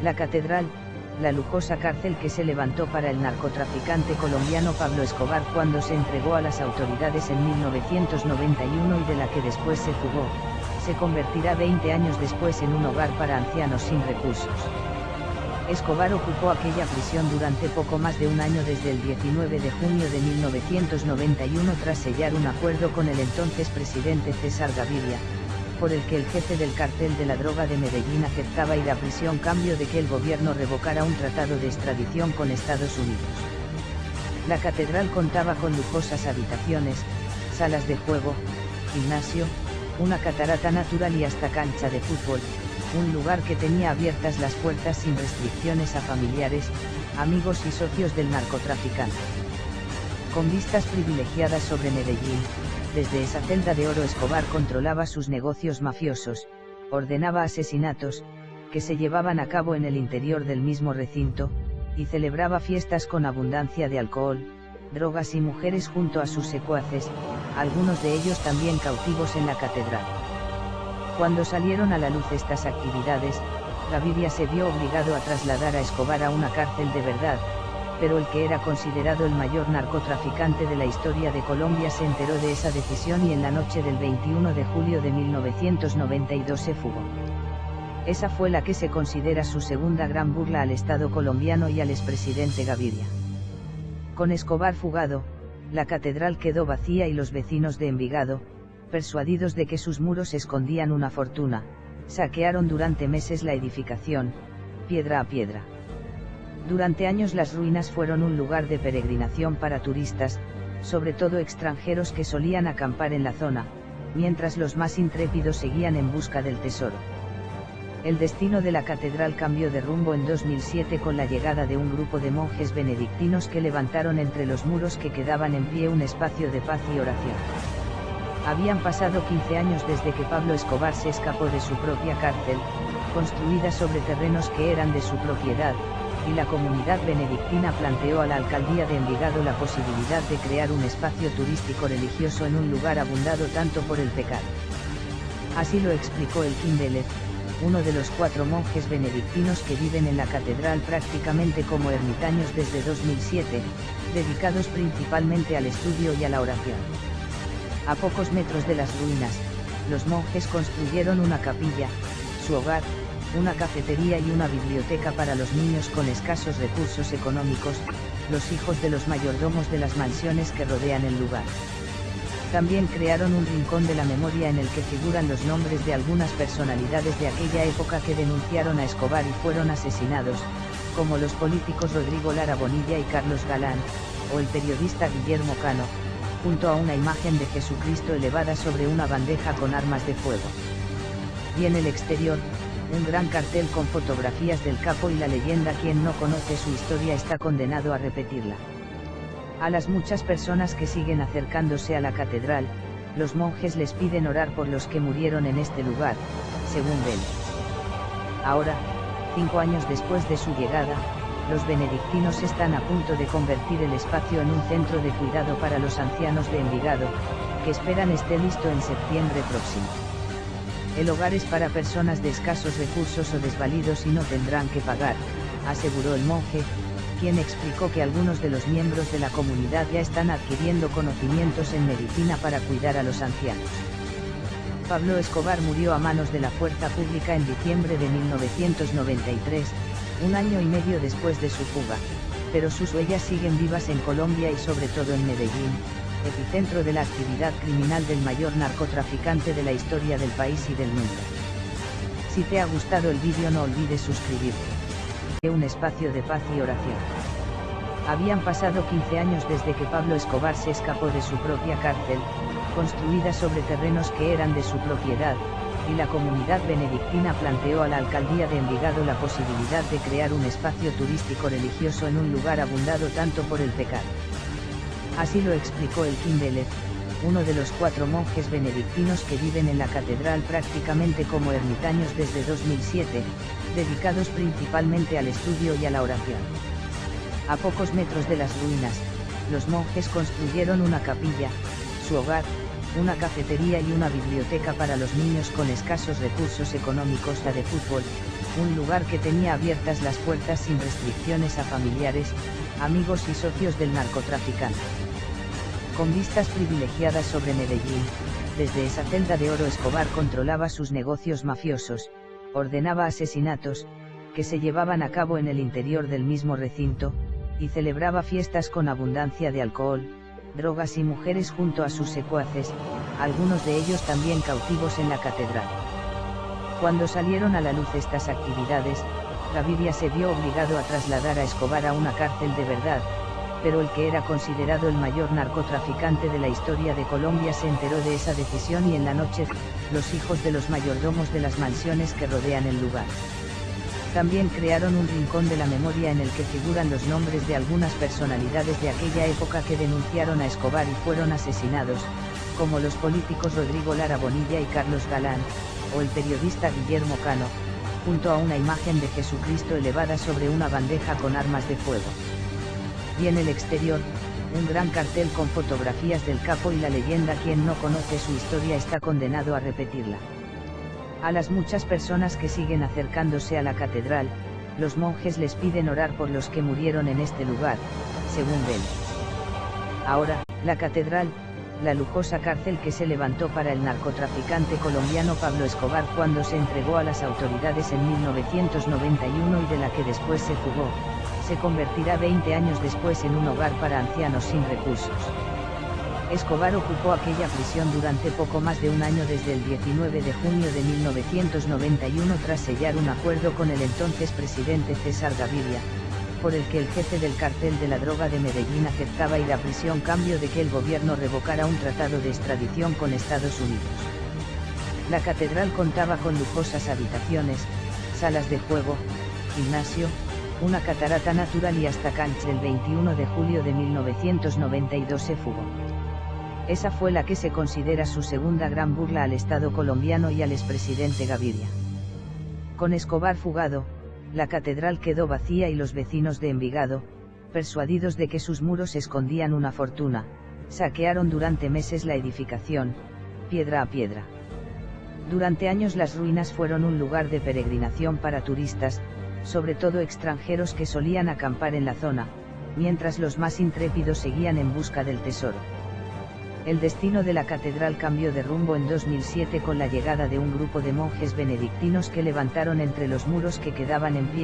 La catedral, la lujosa cárcel que se levantó para el narcotraficante colombiano Pablo Escobar cuando se entregó a las autoridades en 1991 y de la que después se fugó, se convertirá 20 años después en un hogar para ancianos sin recursos. Escobar ocupó aquella prisión durante poco más de un año desde el 19 de junio de 1991 tras sellar un acuerdo con el entonces presidente César Gaviria, por el que el jefe del cartel de la droga de Medellín aceptaba ir a prisión a cambio de que el gobierno revocara un tratado de extradición con Estados Unidos. La catedral contaba con lujosas habitaciones, salas de juego, gimnasio, una catarata natural y hasta cancha de fútbol, un lugar que tenía abiertas las puertas sin restricciones a familiares, amigos y socios del narcotraficante. Con vistas privilegiadas sobre Medellín, desde esa celda de oro Escobar controlaba sus negocios mafiosos, ordenaba asesinatos, que se llevaban a cabo en el interior del mismo recinto, y celebraba fiestas con abundancia de alcohol, drogas y mujeres junto a sus secuaces, algunos de ellos también cautivos en la catedral. Cuando salieron a la luz estas actividades, Gaviria se vio obligado a trasladar a Escobar a una cárcel de verdad, pero el que era considerado el mayor narcotraficante de la historia de Colombia se enteró de esa decisión y en la noche del 21 de julio de 1992 se fugó. Esa fue la que se considera su segunda gran burla al Estado colombiano y al expresidente Gaviria. Con Escobar fugado, la catedral quedó vacía y los vecinos de Envigado, persuadidos de que sus muros escondían una fortuna, saquearon durante meses la edificación, piedra a piedra. Durante años las ruinas fueron un lugar de peregrinación para turistas, sobre todo extranjeros que solían acampar en la zona, mientras los más intrépidos seguían en busca del tesoro. El destino de la catedral cambió de rumbo en 2007 con la llegada de un grupo de monjes benedictinos que levantaron entre los muros que quedaban en pie un espacio de paz y oración. Habían pasado 15 años desde que Pablo Escobar se escapó de su propia cárcel, construida sobre terrenos que eran de su propiedad, y la comunidad benedictina planteó a la alcaldía de Envigado la posibilidad de crear un espacio turístico religioso en un lugar abundado tanto por el pecado. Así lo explicó el Kindélez, uno de los 4 monjes benedictinos que viven en la catedral prácticamente como ermitaños desde 2007, dedicados principalmente al estudio y a la oración. A pocos metros de las ruinas, los monjes construyeron una capilla, su hogar, una cafetería y una biblioteca para los niños con escasos recursos económicos, los hijos de los mayordomos de las mansiones que rodean el lugar. También crearon un rincón de la memoria en el que figuran los nombres de algunas personalidades de aquella época que denunciaron a Escobar y fueron asesinados, como los políticos Rodrigo Lara Bonilla y Carlos Galán, o el periodista Guillermo Cano, junto a una imagen de Jesucristo elevada sobre una bandeja con armas de fuego. Y en el exterior, un gran cartel con fotografías del capo y la leyenda "Quien no conoce su historia está condenado a repetirla". A las muchas personas que siguen acercándose a la catedral, los monjes les piden orar por los que murieron en este lugar, según Bell. Ahora, 5 años después de su llegada, los benedictinos están a punto de convertir el espacio en un centro de cuidado para los ancianos de Envigado, que esperan esté listo en septiembre próximo. El hogar es para personas de escasos recursos o desvalidos y no tendrán que pagar, aseguró el monje, quien explicó que algunos de los miembros de la comunidad ya están adquiriendo conocimientos en medicina para cuidar a los ancianos. Pablo Escobar murió a manos de la fuerza pública en diciembre de 1993, un año y medio después de su fuga, pero sus huellas siguen vivas en Colombia y sobre todo en Medellín, epicentro de la actividad criminal del mayor narcotraficante de la historia del país y del mundo. Si te ha gustado el vídeo no olvides suscribirte. Un espacio de paz y oración. Habían pasado 15 años desde que Pablo Escobar se escapó de su propia cárcel, construida sobre terrenos que eran de su propiedad, y la comunidad benedictina planteó a la alcaldía de Envigado la posibilidad de crear un espacio turístico religioso en un lugar abundado tanto por el pecado. Así lo explicó el Kindélez, uno de los 4 monjes benedictinos que viven en la catedral prácticamente como ermitaños desde 2007, dedicados principalmente al estudio y a la oración. A pocos metros de las ruinas, los monjes construyeron una capilla, su hogar, una cafetería y una biblioteca para los niños con escasos recursos económicos, la de fútbol, un lugar que tenía abiertas las puertas sin restricciones a familiares, amigos y socios del narcotraficante. Con vistas privilegiadas sobre Medellín, desde esa celda de oro Escobar controlaba sus negocios mafiosos, ordenaba asesinatos, que se llevaban a cabo en el interior del mismo recinto, y celebraba fiestas con abundancia de alcohol, drogas y mujeres junto a sus secuaces, algunos de ellos también cautivos en la catedral. Cuando salieron a la luz estas actividades, Gaviria se vio obligado a trasladar a Escobar a una cárcel de verdad, pero el que era considerado el mayor narcotraficante de la historia de Colombia se enteró de esa decisión y en la noche, los hijos de los mayordomos de las mansiones que rodean el lugar. También crearon un rincón de la memoria en el que figuran los nombres de algunas personalidades de aquella época que denunciaron a Escobar y fueron asesinados, como los políticos Rodrigo Lara Bonilla y Carlos Galán, o el periodista Guillermo Cano, junto a una imagen de Jesucristo elevada sobre una bandeja con armas de fuego. Y en el exterior, un gran cartel con fotografías del capo y la leyenda: quien no conoce su historia está condenado a repetirla. A las muchas personas que siguen acercándose a la catedral, los monjes les piden orar por los que murieron en este lugar, según ven. Ahora, la catedral, la lujosa cárcel que se levantó para el narcotraficante colombiano Pablo Escobar cuando se entregó a las autoridades en 1991 y de la que después se fugó, se convertirá 20 años después en un hogar para ancianos sin recursos. Escobar ocupó aquella prisión durante poco más de un año, desde el 19 de junio de 1991, tras sellar un acuerdo con el entonces presidente César Gaviria, por el que el jefe del cartel de la droga de Medellín aceptaba ir a prisión a cambio de que el gobierno revocara un tratado de extradición con Estados Unidos. La catedral contaba con lujosas habitaciones, salas de juego, gimnasio, una catarata natural y hasta cancha. El 21 de julio de 1992 se fugó. Esa fue la que se considera su segunda gran burla al Estado colombiano y al expresidente Gaviria. Con Escobar fugado, la catedral quedó vacía y los vecinos de Envigado, persuadidos de que sus muros escondían una fortuna, saquearon durante meses la edificación, piedra a piedra. Durante años las ruinas fueron un lugar de peregrinación para turistas, sobre todo extranjeros que solían acampar en la zona, mientras los más intrépidos seguían en busca del tesoro. El destino de la catedral cambió de rumbo en 2007 con la llegada de un grupo de monjes benedictinos que levantaron entre los muros que quedaban en pie